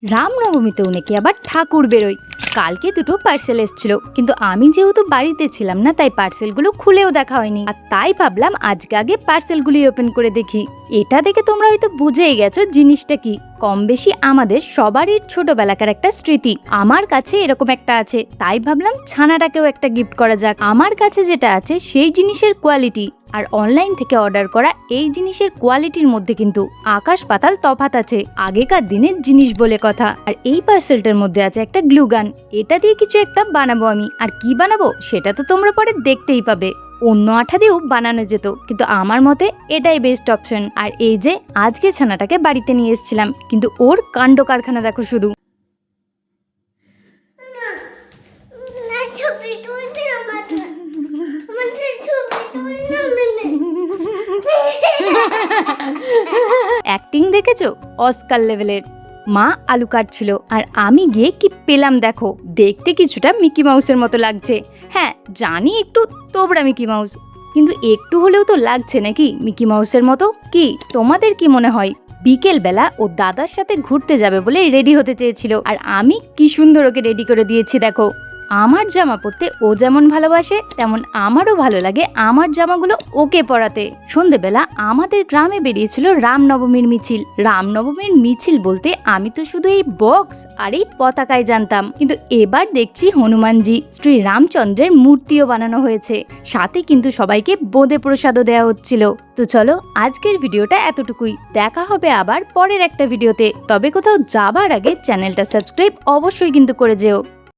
রামনবমীতেও নাকি আবার ঠাকুর বেরোয়। কালকে দুটো পার্সেল এসেছিল, কিন্তু আমি যেহেতু বাড়িতে ছিলাম না, তাই পার্সেলগুলো খুলেও দেখা হয়নি। আর তাই ভাবলাম আজকে আগে পার্সেলগুলি ওপেন করে দেখি। এটা দেখে তোমরা হয়তো বুঝেই গেছো জিনিসটা কি। কম বেশি আমাদের সবারই ছোটবেলাকার একটা স্মৃতি। আমার কাছে এরকম একটা আছে, তাই ভাবলাম ছানাটাকেও একটা গিফট করা যাক। আমার কাছে যেটা আছে সেই জিনিসের কোয়ালিটি আর অনলাইন থেকে অর্ডার করা এই জিনিসের কোয়ালিটির মধ্যে কিন্তু আকাশ পাতাল তফাৎ আছে। আগেকার দিনের জিনিস বলে কথা। আর এই পার্সেলটার মধ্যে আছে একটা গ্লু গান। এটা দিয়ে কিছু একটা বানাবো আমি। আর কি বানাবো সেটা তো তোমরা পরে দেখতেই পাবে। অন্য আঠা দিয়েও বানানো যেত, কিন্তু আমার মতে এটাই বেস্ট অপশন। আর এই যে আজকে ছানাটাকে বাড়িতে নিয়ে এসেছিলাম, কিন্তু ওর কাণ্ড কারখানা দেখো শুধু। অ্যাক্টিং দেখেছো অস্কার লেভেলের। মা আলু কাটছিল আর আমি গিয়ে কি পেলাম দেখো। দেখতে কিছুটা মিকি মাউসের মতো লাগছে। হ্যাঁ জানি একটু তোবড়া মিকি মাউস, কিন্তু একটু হলেও তো লাগছে নাকি মিকি মাউসের মতো। কি তোমাদের কি মনে হয়? বিকেল বেলা ও দাদার সাথে ঘুরতে যাবে বলে রেডি হতে চেয়েছিল, আর আমি কি সুন্দর ওকে রেডি করে দিয়েছি দেখো। আমার জামা পরতে ও যেমন ভালোবাসে, তেমন আমারও ভালো লাগে আমার জামাগুলো ওকে পরাতে। সন্ধেবেলা আমাদের গ্রামে বেরিয়েছিল রামনবমীর মিছিল। রামনবমীর মিছিল বলতে আমি তো শুধু এই বক্স আর এই পতাকায় জানতাম, কিন্তু এবার দেখছি হনুমানজি শ্রী রামচন্দ্রের মূর্তিও বানানো হয়েছে। সাথে কিন্তু সবাইকে বোঁদে প্রসাদও দেওয়া হচ্ছিল। তো চলো আজকের ভিডিওটা এতটুকুই। দেখা হবে আবার পরের একটা ভিডিওতে। তবে কোথাও যাবার আগে চ্যানেলটা সাবস্ক্রাইব অবশ্যই কিন্তু করে যেও।